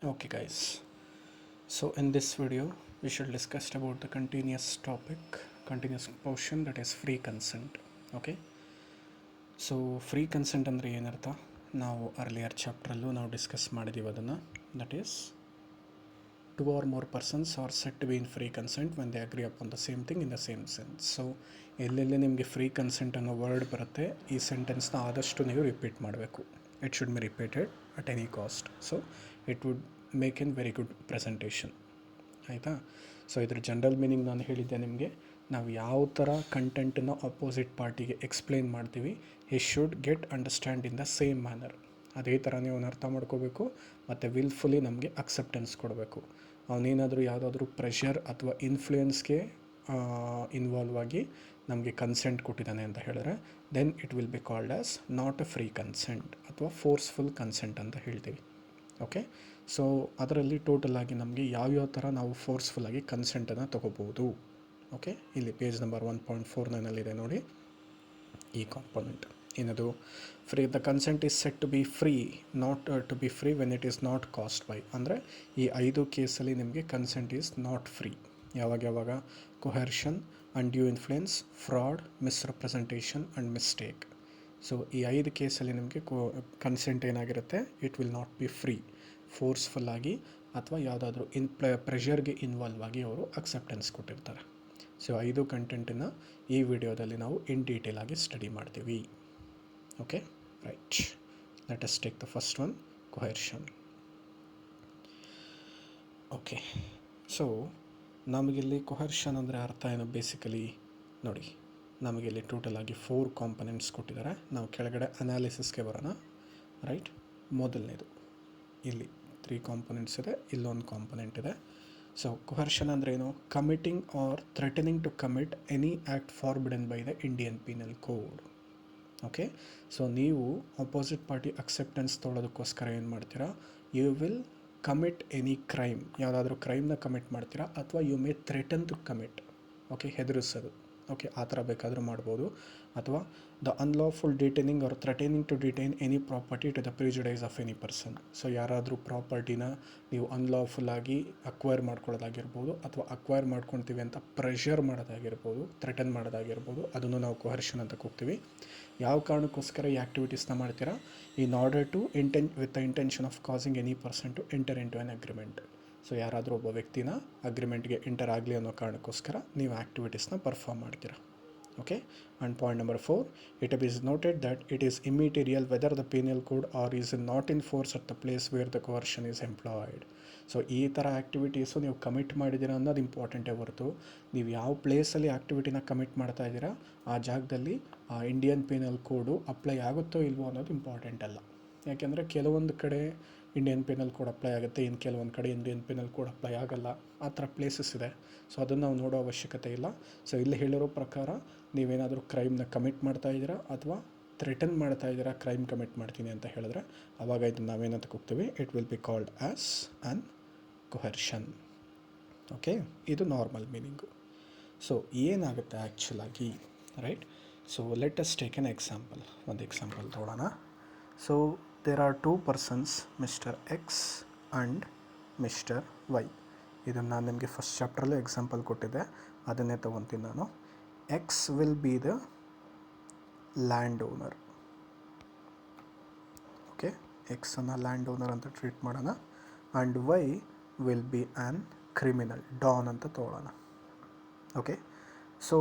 Okay guys, so in this video we should discuss about the continuous portion, that is free consent. Okay, so free consent ಅಂದರೆ ಏನರ್ಥ? ನಾವು earlier ಚಾಪ್ಟ್ರಲ್ಲೂ ನಾವು discuss ಮಾಡಿದ್ದೀವಿ ಅದನ್ನು. That is two or more persons are said to be in free consent when they agree upon the same thing in the same sense. So ಎಲ್ಲೆಲ್ಲಿ ನಿಮಗೆ free consent ಅನ್ನೋ word ಬರುತ್ತೆ, ಈ ಸೆಂಟೆನ್ಸ್ನ ಆದಷ್ಟು ನೀವು ರಿಪೀಟ್ ಮಾಡಬೇಕು. It should be repeated at any cost. So it would make N very good presentation. ಆಯಿತಾ? So ಇದ್ರ ಜನರಲ್ ಮೀನಿಂಗ್ ನಾನು ಹೇಳಿದ್ದೆ ನಿಮಗೆ. ನಾವು ಯಾವ ಥರ ಕಂಟೆಂಟನ್ನು ಅಪೋಸಿಟ್ ಪಾರ್ಟಿಗೆ ಎಕ್ಸ್ಪ್ಲೇನ್ ಮಾಡ್ತೀವಿ, he should get understand in the same manner. ಅದೇ ಥರ ನೀವು ಅರ್ಥ ಮಾಡ್ಕೋಬೇಕು ಮತ್ತು ವಿಲ್ಫುಲಿ ನಮಗೆ ಅಕ್ಸೆಪ್ಟೆನ್ಸ್ ಕೊಡಬೇಕು. ಅವನೇನಾದರೂ ಯಾವುದಾದ್ರೂ ಪ್ರೆಷರ್ ಅಥವಾ ಇನ್ಫ್ಲೂಯೆನ್ಸ್ಗೆ ಇನ್ವಾಲ್ವ್ ಆಗಿ ನಮಗೆ ಕನ್ಸೆಂಟ್ ಕೊಟ್ಟಿದ್ದಾನೆ ಅಂತ ಹೇಳಿದ್ರೆ, then it will be called as not a free consent ಅಥವಾ ಫೋರ್ಸ್ಫುಲ್ ಕನ್ಸೆಂಟ್ ಅಂತ ಹೇಳ್ತೀವಿ. ಓಕೆ, ಸೊ ಅದರಲ್ಲಿ ಟೋಟಲಾಗಿ ನಮಗೆ ಯಾವ್ಯಾವ ಥರ ನಾವು ಫೋರ್ಸ್ಫುಲ್ಲಾಗಿ ಕನ್ಸೆಂಟನ್ನು ತೊಗೋಬೋದು. ಓಕೆ, ಇಲ್ಲಿ ಪೇಜ್ ನಂಬರ್ 1.49 ನೋಡಿ ಈ ಕಾಂಪೋನೆಂಟ್ ಏನದು? Free the consent is said to be free, not to be free when it is not caused by. ಅಂದರೆ ಈ 5 ಕೇಸಲ್ಲಿ ನಿಮಗೆ ಕನ್ಸೆಂಟ್ ಈಸ್ ನಾಟ್ ಫ್ರೀ. ಯಾವಾಗ? Coercion, undue influence, fraud, misrepresentation and mistake. So ಈ 5 ಕೇಸಲ್ಲಿ ನಿಮಗೆ consent ಏನಾಗಿರುತ್ತೆ? It will not be free. ಫೋರ್ಸ್ಫುಲ್ಲಾಗಿ ಅಥವಾ ಯಾವುದಾದ್ರೂ ಪ್ರೆಷರ್ಗೆ ಇನ್ವಾಲ್ವ್ ಆಗಿ ಅವರು ಅಕ್ಸೆಪ್ಟೆನ್ಸ್ ಕೊಟ್ಟಿರ್ತಾರೆ. ಸೊ 5 ಕಂಟೆಂಟನ್ನು ಈ ವಿಡಿಯೋದಲ್ಲಿ ನಾವು ಇನ್ ಡೀಟೇಲ್ ಆಗಿ ಸ್ಟಡಿ ಮಾಡ್ತೀವಿ. Okay, right. Let us take the first one, coercion. Okay, so ನಮಗಿಲ್ಲಿ ಕೊಹರ್ಷನ್ ಅಂದರೆ ಅರ್ಥ ಏನು? ಬೇಸಿಕಲಿ ನೋಡಿ, ನಮಗಿಲ್ಲಿ ಟೋಟಲ್ ಆಗಿ 4 ಕಾಂಪೊನೆಂಟ್ಸ್ ಕೊಟ್ಟಿದ್ದಾರೆ. ನಾವು ಕೆಳಗಡೆ ಅನಾಲಿಸಿಸ್ಗೆ ಬರೋಣ. ರೈಟ್, ಮೊದಲನೇದು ಇಲ್ಲಿ 3 ಕಾಂಪೊನೆಂಟ್ಸ್ ಇದೆ, ಇಲ್ಲೊಂದು ಕಾಂಪೊನೆಂಟ್ ಇದೆ. ಸೊ ಕೊಹರ್ಷನ್ ಅಂದರೆ ಏನು? Committing or threatening to commit any act forbidden by the Indian penal code. Okay, so ನೀವು ಅಪೋಸಿಟ್ ಪಾರ್ಟಿ ಅಕ್ಸೆಪ್ಟೆನ್ಸ್ ತೊಗೊಳೋದಕ್ಕೋಸ್ಕರ ಏನು ಮಾಡ್ತೀರಾ? You will commit any crime, ಯಾವುದಾದ್ರೂ ಕ್ರೈಮ್ನ ಕಮಿಟ್ ಮಾಡ್ತೀರಾ, ಅಥವಾ you may threaten to commit. Okay, ಹೆದರಿಸೋದು. ಓಕೆ, ಆ ಥರ ಬೇಕಾದರೂ ಮಾಡ್ಬೋದು. ಅಥವಾ the unlawful detaining or threatening to detain any property to the prejudice of any person. So ಯಾರಾದರೂ ಪ್ರಾಪರ್ಟಿನ ನೀವು ಅನ್ಲಾಫುಲ್ಲಾಗಿ ಅಕ್ವೈರ್ ಮಾಡ್ಕೊಳ್ಳೋದಾಗಿರ್ಬೋದು, ಅಥವಾ ಅಕ್ವೈರ್ ಮಾಡ್ಕೊಳ್ತೀವಿ ಅಂತ ಪ್ರೆಷರ್ ಮಾಡೋದಾಗಿರ್ಬೋದು, ಥ್ರೆಟನ್ ಮಾಡೋದಾಗಿರ್ಬೋದು, ಅದನ್ನು ನಾವು ಕೊಹರ್ಷನ್ ಅಂತ ಕೂಗ್ತೀವಿ. ಯಾವ ಕಾರಣಕ್ಕೋಸ್ಕರ ಈ ಆ್ಯಕ್ಟಿವಿಟೀಸ್ನ ಮಾಡ್ತೀರಾ? In order to with the intention of causing any person to enter into an agreement. So ಯಾರಾದರೂ ಒಬ್ಬ ವ್ಯಕ್ತಿನ ಅಗ್ರಿಮೆಂಟ್ಗೆ ಎಂಟರ್ ಆಗಲಿ ಅನ್ನೋ ಕಾರಣಕ್ಕೋಸ್ಕರ ನೀವು ಆ್ಯಕ್ಟಿವಿಟೀಸ್ನ ಪರ್ಫಾರ್ಮ್ ಮಾಡ್ತೀರಾ. Okay, and point number 4, it is noted that it is immaterial whether the penal code or is not in force at the place where the coercion is employed. So ಈ ಥರ activities ನೀವು commit ಮಾಡಿದ್ದೀರಾ ಅನ್ನೋದು ಇಂಪಾರ್ಟೆಂಟೇ ಹೊರತು, ನೀವು ಯಾವ ಪ್ಲೇಸಲ್ಲಿ ಆ್ಯಕ್ಟಿವಿಟಿನ commit ಮಾಡ್ತಾ ಇದ್ದೀರಾ ಆ ಜಾಗದಲ್ಲಿ ಆ ಇಂಡಿಯನ್ ಪೀನಲ್ ಕೋಡು ಅಪ್ಲೈ ಆಗುತ್ತೋ ಇಲ್ವೋ ಅನ್ನೋದು ಇಂಪಾರ್ಟೆಂಟ್ ಅಲ್ಲ. ಯಾಕೆಂದರೆ ಕೆಲವೊಂದು ಕಡೆ ಇಂಡಿಯನ್ ಪೀನಲ್ ಕೋಡ್ ಅಪ್ಲೈ ಆಗುತ್ತೆ, ಇನ್ನು ಕೆಲವೊಂದು ಕಡೆ ಇಂಡಿಯನ್ ಪೀನಲ್ ಕೋಡ್ ಅಪ್ಲೈ ಆಗಲ್ಲ. ಆ ಥರ ಪ್ಲೇಸಸ್ ಇದೆ. ಸೊ ಅದನ್ನು ನಾವು ನೋಡೋ ಅವಶ್ಯಕತೆ ಇಲ್ಲ. ಸೊ ಇಲ್ಲಿ ಹೇಳಿರೋ ಪ್ರಕಾರ ನೀವೇನಾದರೂ ಕ್ರೈಮ್ನ ಕಮಿಟ್ ಮಾಡ್ತಾ ಇದ್ದೀರಾ ಅಥವಾ ಥ್ರೆಟನ್ ಮಾಡ್ತಾ ಇದ್ದೀರಾ, ಕ್ರೈಮ್ ಕಮಿಟ್ ಮಾಡ್ತೀನಿ ಅಂತ ಹೇಳಿದ್ರೆ, ಆವಾಗ ಇದನ್ನು ನಾವೇನಂತ ಕೂಗ್ತೀವಿ? It will be called as an coercion. Okay, ಇದು ನಾರ್ಮಲ್ ಮೀನಿಂಗು. ಸೊ ಏನಾಗುತ್ತೆ ಆ್ಯಕ್ಚುಲಾಗಿ? Right, so let us take an example. ಒಂದು ಎಕ್ಸಾಂಪಲ್ ತೊಗೊಳ್ಳೋಣ. So there are 2 persons, Mr. X and Mr. Y. ಇದನ್ನು ನಾನು ನಿಮಗೆ ಫಸ್ಟ್ ಚಾಪ್ಟ್ರಲ್ಲೇ ಎಕ್ಸಾಂಪಲ್ ಕೊಟ್ಟಿದ್ದೆ, ಅದನ್ನೇ ತೊಗೊತೀನಿ ನಾನು. X will be the land owner. Okay, ಎಕ್ಸನ್ನು ಲ್ಯಾಂಡ್ ಓನರ್ ಅಂತ ಟ್ರೀಟ್ ಮಾಡೋಣ. And Y will be an criminal, don ಅಂತ ತೊಗೊಳ್ಳೋಣ. ಓಕೆ, ಸೊ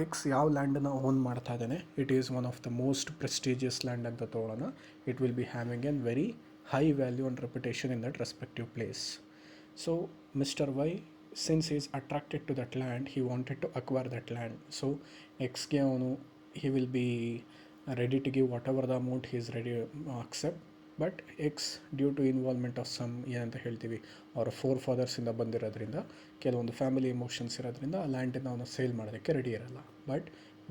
ಎಕ್ಸ್ ಯಾವ ಲ್ಯಾಂಡನ್ನು ಓನ್ ಮಾಡ್ತಾ ಇದ್ದಾನೆ? It is one of the most prestigious land ಅಂತ ತೊಗೊಳ್ಳೋಣ. It will be having an very high value and reputation in that respective place. So mister Y, since is attracted to that land, he wanted to acquire that land. So ಎಕ್ಸ್ಗೆ ಅವನು he will be ready to give whatever the amount he is ready accept. But X due to involvement of some, ಏನಂತ ಹೇಳ್ತೀವಿ, ಅವರ 4 ಫಾದರ್ಸಿಂದ ಬಂದಿರೋದ್ರಿಂದ, ಕೆಲವೊಂದು family emotions ಇರೋದ್ರಿಂದ ಆ ಲ್ಯಾಂಡನ್ನು ಅವನು ಸೇಲ್ ಮಾಡೋದಕ್ಕೆ ರೆಡಿ ಇರಲ್ಲ. But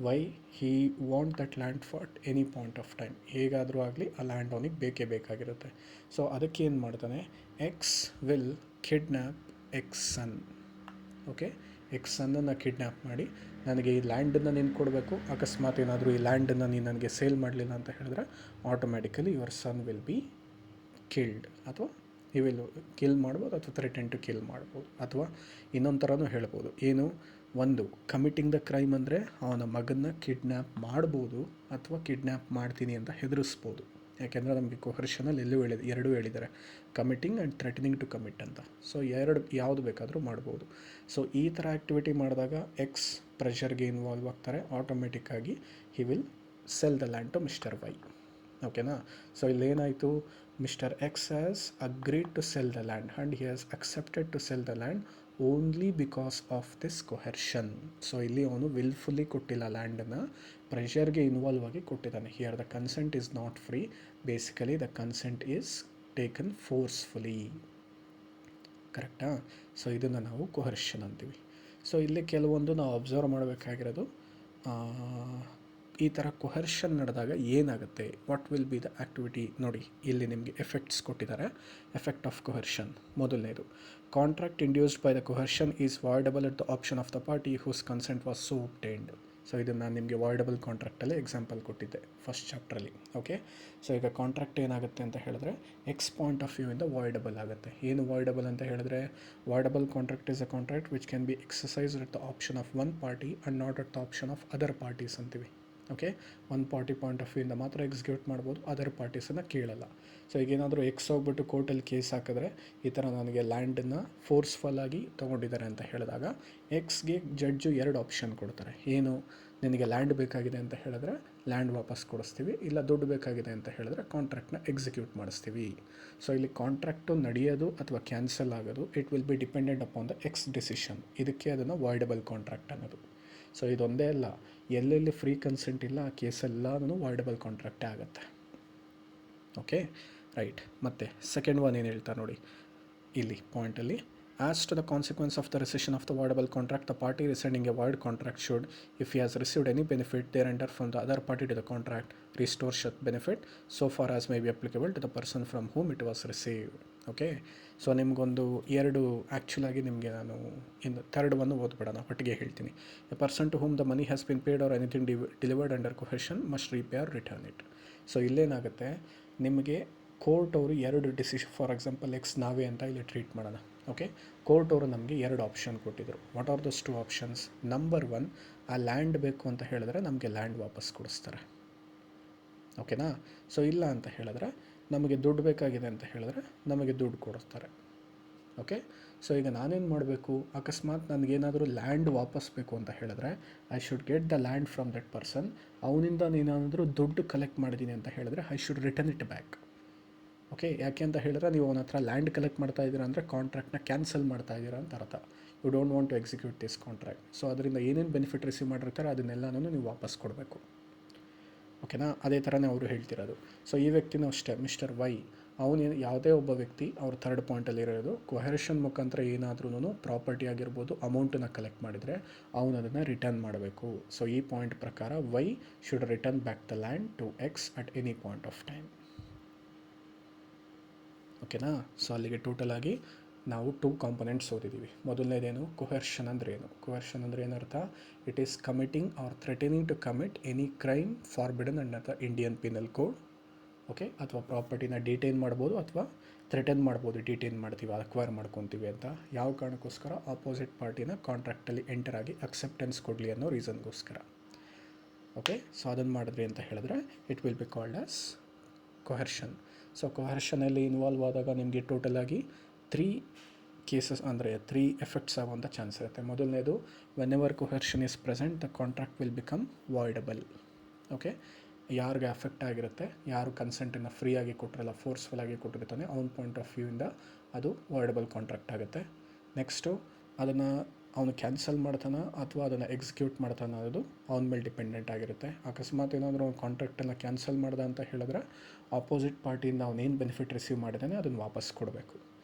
why he want that land for any point of time, ಹೇಗಾದರೂ ಆಗಲಿ ಆ ಲ್ಯಾಂಡ್ ಅವನಿಗೆ ಬೇಕೇ ಬೇಕಾಗಿರುತ್ತೆ. ಸೊ ಅದಕ್ಕೆ ಏನು ಮಾಡ್ತಾನೆ? X will kidnap X son. Okay, X ಸನ್ನನ್ನು ಕಿಡ್ನ್ಯಾಪ್ ಮಾಡಿ, ನನಗೆ ಈ ಲ್ಯಾಂಡನ್ನು ನೀನು ಕೊಡಬೇಕು, ಅಕಸ್ಮಾತ್ ಏನಾದರೂ ಈ ಲ್ಯಾಂಡನ್ನು ನೀನು ನನಗೆ ಸೇಲ್ ಮಾಡಲಿಲ್ಲ ಅಂತ ಹೇಳಿದ್ರೆ automatically your son will be killed ಅಥವಾ ಹಿ ವಿಲ್ ಕಿಲ್ ಮಾಡ್ಬೋದು ಅಥವಾ ಥ್ರೆಟನ್ ಟು ಕಿಲ್ ಮಾಡ್ಬೋದು. ಅಥವಾ ಇನ್ನೊಂದು ಥರನೂ ಹೇಳ್ಬೋದು, ಏನು ಒಂದು ಕಮಿಟಿಂಗ್ ದ ಕ್ರೈಮ್ ಅಂದರೆ ಅವನ ಮಗನ್ನ ಕಿಡ್ನ್ಯಾಪ್ ಮಾಡ್ಬೋದು ಅಥವಾ ಕಿಡ್ನ್ಯಾಪ್ ಮಾಡ್ತೀನಿ ಅಂತ ಹೆದರಿಸ್ಬೋದು. ಯಾಕೆಂದರೆ ನಮಗೆ ಕೊಹರ್ಷನಲ್ಲಿ ಎರಡೂ ಹೇಳಿದ್ದಾರೆ, committing and threatening to commit ಅಂತ. ಸೊ ಯಾವುದು ಬೇಕಾದರೂ ಮಾಡ್ಬೋದು. ಸೊ ಈ ಥರ ಆ್ಯಕ್ಟಿವಿಟಿ ಮಾಡಿದಾಗ ಎಕ್ಸ್ ಪ್ರೆಷರ್ಗೆ ಇನ್ವಾಲ್ವ್ ಆಗ್ತಾರೆ, ಆಟೋಮೆಟಿಕ್ಕಾಗಿ he will sell the land to mister Y. ಓಕೆನಾ. ಸೊ ಇಲ್ಲೇನಾಯಿತು, mister X has agreed to sell the land and he has accepted to sell the land only because of this coercion. So ಇಲ್ಲಿ ಅವನು willfully ಕೊಟ್ಟಿಲ್ಲ ಲ್ಯಾಂಡನ್ನು, ಪ್ರೆಷರ್ಗೆ involve ಆಗಿ ಕೊಟ್ಟಿದ್ದಾನೆ. Here the consent is not free, basically the consent is taken forcefully. ಕರೆಕ್ಟಾ. So ಇದನ್ನು ನಾವು ಕೊಹರ್ಷನ್ ಅಂತೀವಿ. ಸೊ ಇಲ್ಲಿ ಕೆಲವೊಂದು ನಾವು ಅಬ್ಸರ್ವ್ ಮಾಡಬೇಕಾಗಿರೋದು, ಈ ಥರ ಕೊಹರ್ಷನ್ ನಡೆದಾಗ ಏನಾಗುತ್ತೆ, what will be the activity. ನೋಡಿ ಇಲ್ಲಿ ನಿಮಗೆ ಎಫೆಕ್ಟ್ಸ್ ಕೊಟ್ಟಿದ್ದಾರೆ. ಎಫೆಕ್ಟ್ ಆಫ್ ಕೊಹರ್ಷನ್ ಮೊದಲನೇದು, contract induced by the coercion is voidable at the option of the party whose consent was so obtained. So ಇದನ್ನು ನಾನು ನಿಮಗೆ ವಾಯ್ಡಬಲ್ ಕಾಂಟ್ರಾಕ್ಟಲ್ಲಿ ಎಕ್ಸಾಂಪಲ್ ಕೊಟ್ಟಿದ್ದೆ ಫಸ್ಟ್ ಚಾಪ್ಟ್ರಲ್ಲಿ. ಓಕೆ. ಸೊ ಈಗ ಕಾಂಟ್ರಾಕ್ಟ್ ಏನಾಗುತ್ತೆ ಅಂತ ಹೇಳಿದ್ರೆ ಎಕ್ಸ್ ಪಾಯಿಂಟ್ ಆಫ್ ವ್ಯೂ ಇಂದ ವಾಯ್ಡಬಲ್ ಆಗುತ್ತೆ. ಏನು ವಾಯ್ಡಬಲ್ ಅಂತ ಹೇಳಿದ್ರೆ, voidable contract is a contract which can be exercised at the option of one party and not at the option of other parties ಅಂತೀವಿ. Okay. One party point of ವ್ಯೂಯಿಂದ ಮಾತ್ರ execute ಮಾಡ್ಬೋದು, other ಪಾರ್ಟೀಸನ್ನು ಕೇಳಲ್ಲ. So ಈಗೇನಾದರೂ X ಹೋಗ್ಬಿಟ್ಟು ಕೋರ್ಟಲ್ಲಿ case ಹಾಕಿದ್ರೆ, ಈ ಥರ ನನಗೆ ಲ್ಯಾಂಡನ್ನು ಫೋರ್ಸ್ಫುಲ್ಲಾಗಿ ತೊಗೊಂಡಿದ್ದಾರೆ ಅಂತ ಹೇಳಿದಾಗ ಎಕ್ಸ್ಗೆ ಜಡ್ಜು ಎರಡು ಆಪ್ಷನ್ ಕೊಡ್ತಾರೆ. ಏನು, ನಿನಗೆ ಲ್ಯಾಂಡ್ ಬೇಕಾಗಿದೆ ಅಂತ ಹೇಳಿದ್ರೆ ಲ್ಯಾಂಡ್ ವಾಪಸ್ ಕೊಡಿಸ್ತೀವಿ, ಇಲ್ಲ ದುಡ್ಡು ಬೇಕಾಗಿದೆ ಅಂತ ಹೇಳಿದ್ರೆ ಕಾಂಟ್ರಾಕ್ಟ್ನ ಎಕ್ಸಿಕ್ಯೂಟ್ ಮಾಡಿಸ್ತೀವಿ. ಸೊ ಇಲ್ಲಿ ಕಾಂಟ್ರಾಕ್ಟು ನಡೆಯೋದು ಅಥವಾ ಕ್ಯಾನ್ಸಲ್ ಆಗೋದು, it will B dependent upon the X decision. ಇದಕ್ಕೆ ಅದನ್ನು ವಾಯ್ಡಬಲ್ ಕಾಂಟ್ರಾಕ್ಟ್ ಅನ್ನೋದು. ಸೊ ಇದೊಂದೇ ಅಲ್ಲ, ಎಲ್ಲೆಲ್ಲಿ ಫ್ರೀ ಕನ್ಸೆಂಟ್ ಇಲ್ಲ ಆ ಕೇಸೆಲ್ಲನೂ ವಾಯ್ಡಬಲ್ ಕಾಂಟ್ರಾಕ್ಟೇ ಆಗುತ್ತೆ. Okay, right. ಮತ್ತು ಸೆಕೆಂಡ್ ಒನ್ ಏನು ಹೇಳ್ತಾ ನೋಡಿ ಇಲ್ಲಿ ಪಾಯಿಂಟಲ್ಲಿ, as to the consequence of the rescission of the voidable contract, the party rescinding a void contract should, if he has received any benefit thereunder from the other party to the contract, restore such benefit so far as may be applicable to the person from whom it was received. Okay. So ನಿಮಗೊಂದು ಎರಡು ಆ್ಯಕ್ಚುಲಾಗಿ ನಿಮಗೆ ನಾನು ಇನ್ನು third one ಓದ್ಬಿಡೋಣ, ಒಟ್ಟಿಗೆ ಹೇಳ್ತೀನಿ. A person to whom the money has been paid or anything delivered under coercion must repay or return it. So ಇಲ್ಲೇನಾಗುತ್ತೆ, ನಿಮಗೆ ಕೋರ್ಟ್ ಅವರು ಎರಡು ಡಿಸಿಷನ್, ಫಾರ್ ಎಕ್ಸಾಂಪಲ್ ಎಕ್ಸ್ ನಾವೇ ಅಂತ ಇಲ್ಲಿ ಟ್ರೀಟ್ ಮಾಡೋಣ. ಓಕೆ. ಕೋರ್ಟ್ ಅವರು ನಮಗೆ ಎರಡು ಆಪ್ಷನ್ ಕೊಟ್ಟಿದ್ದರು. What are those two options? Number one, ಆ ಲ್ಯಾಂಡ್ ಬೇಕು ಅಂತ ಹೇಳಿದ್ರೆ ನಮಗೆ ಲ್ಯಾಂಡ್ ವಾಪಸ್ ಕೊಡಿಸ್ತಾರೆ. ಓಕೆನಾ. ಸೊ ಇಲ್ಲ ಅಂತ ಹೇಳಿದ್ರೆ, ನಮಗೆ ದುಡ್ಡು ಬೇಕಾಗಿದೆ ಅಂತ ಹೇಳಿದ್ರೆ ನಮಗೆ ದುಡ್ಡು ಕೊಡಿಸ್ತಾರೆ. ಓಕೆ. ಸೊ ಈಗ ನಾನೇನು ಮಾಡಬೇಕು, ಅಕಸ್ಮಾತ್ ನನಗೇನಾದರೂ ಲ್ಯಾಂಡ್ ವಾಪಸ್ ಬೇಕು ಅಂತ ಹೇಳಿದ್ರೆ I should get the land from that person. ಅವನಿಂದ ನೀನೇನಾದರೂ ದುಡ್ಡು ಕಲೆಕ್ಟ್ ಮಾಡಿದ್ದೀನಿ ಅಂತ ಹೇಳಿದ್ರೆ I should return it back. Okay. ಯಾಕೆ ಅಂತ ಹೇಳಿದ್ರೆ, ನೀವು ಅವನ ಹತ್ರ ಲ್ಯಾಂಡ್ ಕಲೆಕ್ಟ್ ಮಾಡ್ತಾ ಇದ್ದೀರಾ ಅಂದರೆ ಕಾಂಟ್ರಾಕ್ಟ್ನ ಕ್ಯಾನ್ಸಲ್ ಮಾಡ್ತಾ ಇದ್ದೀರಾ ಅಂತ ಅರ್ಥ. You don't want to execute this contract. So ಅದರಿಂದ ಏನೇನು ಬೆನಿಫಿಟ್ ರಿಸೀವ್ ಮಾಡಿರ್ತಾರೆ ಅದನ್ನೆಲ್ಲನೂ ನೀವು ವಾಪಸ್ ಕೊಡಬೇಕು. ಓಕೆನಾ. ಅದೇ ಥರನೇ ಅವರು ಹೇಳ್ತಿರೋದು. ಸೊ ಈ ವ್ಯಕ್ತಿನೂ ಅಷ್ಟೇ, ಮಿಸ್ಟರ್ ವೈ, ಅವನು ಯಾವುದೇ ಒಬ್ಬ ವ್ಯಕ್ತಿ ಅವ್ರ ಥರ್ಡ್ ಪಾಯಿಂಟಲ್ಲಿ ಇರೋದು, ಕೊಹರ್ಷನ್ ಮುಖಾಂತರ ಏನಾದ್ರೂ ಪ್ರಾಪರ್ಟಿ ಆಗಿರ್ಬೋದು ಅಮೌಂಟನ್ನು ಕಲೆಕ್ಟ್ ಮಾಡಿದರೆ ಅವನು ಅದನ್ನು ರಿಟರ್ನ್ ಮಾಡಬೇಕು. ಸೊ ಈ ಪಾಯಿಂಟ್ ಪ್ರಕಾರ Y should return back the land to X at any point of time. ಓಕೆನಾ. ಸೊ ಅಲ್ಲಿಗೆ ಟೋಟಲಾಗಿ ನಾವು 2 ಕಾಂಪೊನೆಂಟ್ಸ್ ಓದಿದ್ದೀವಿ. ಮೊದಲನೇದೇನು, ಕೊಹರ್ಷನ್ ಅಂದರೆ ಏನು. ಕೊಹರ್ಷನ್ ಅಂದರೆ ಏನರ್ಥ, it is committing or threatening to commit any crime forbidden under the Indian penal code. Okay. ಅಥವಾ ಪ್ರಾಪರ್ಟಿನ ಡಿಟೈನ್ ಮಾಡ್ಬೋದು ಅಥವಾ ಥ್ರೆಟನ್ ಮಾಡ್ಬೋದು. ಡಿಟೈನ್ ಮಾಡ್ತೀವಿ, ಅಕ್ವೈರ್ ಮಾಡ್ಕೊತೀವಿ ಅಂತ. ಯಾವ ಕಾರಣಕ್ಕೋಸ್ಕರ? ಆಪೋಸಿಟ್ ಪಾರ್ಟಿನ ಕಾಂಟ್ರಾಕ್ಟಲ್ಲಿ ಎಂಟರ್ ಆಗಿ ಅಕ್ಸೆಪ್ಟೆನ್ಸ್ ಕೊಡಲಿ ಅನ್ನೋ ರೀಸನ್ಗೋಸ್ಕರ. ಓಕೆ. ಸೊ ಅದನ್ನು ಮಾಡಿದ್ರಿ ಅಂತ ಹೇಳಿದ್ರೆ it will be called as coercion. So ಕೊಹರ್ಷನಲ್ಲಿ ಇನ್ವಾಲ್ವ್ ಆದಾಗ ನಿಮಗೆ ಟೋಟಲಾಗಿ 3 ಕೇಸಸ್ ಅಂದರೆ 3 ಎಫೆಕ್ಟ್ಸ್ ಆಗುವಂಥ ಚಾನ್ಸ್ ಇರುತ್ತೆ. ಮೊದಲನೇದು, whenever coercion is present the contract will become voidable. Okay. ಯಾರಿಗೆ ಅಫೆಕ್ಟ್ ಆಗಿರುತ್ತೆ, ಯಾರು ಕನ್ಸೆಂಟನ್ನು ಫ್ರೀಯಾಗಿ ಕೊಟ್ಟಿರಲ್ಲ, ಫೋರ್ಸ್ಫುಲ್ಲಾಗಿ ಕೊಟ್ಟಿರ್ತಾನೆ, ಅವನ ಪಾಯಿಂಟ್ ಆಫ್ ವ್ಯೂಯಿಂದ ಅದು ವಾಯ್ಡಬಲ್ ಕಾಂಟ್ರಾಕ್ಟ್ ಆಗುತ್ತೆ. ನೆಕ್ಸ್ಟು, ಅದನ್ನು ಅವನು ಕ್ಯಾನ್ಸಲ್ ಮಾಡ್ತಾನೆ ಅಥವಾ ಅದನ್ನು ಎಕ್ಸಿಕ್ಯೂಟ್ ಮಾಡ್ತಾನೆ ಅನ್ನೋದು ಅವನ ಮೇಲೆ ಡಿಪೆಂಡೆಂಟ್ ಆಗಿರುತ್ತೆ. ಅಕಸ್ಮಾತ್ ಏನಾದರೂ ಅವ್ನು ಕಾಂಟ್ರಾಕ್ಟನ್ನು ಕ್ಯಾನ್ಸಲ್ ಮಾಡ್ದೆ ಅಂತ ಹೇಳಿದ್ರೆ ಆಪೋಸಿಟ್ ಪಾರ್ಟಿಯಿಂದ ಅವನೇನು ಬೆನಿಫಿಟ್ ರಿಸೀವ್ ಮಾಡಿದ್ದಾನೆ ಅದನ್ನು ವಾಪಸ್ ಕೊಡಬೇಕು.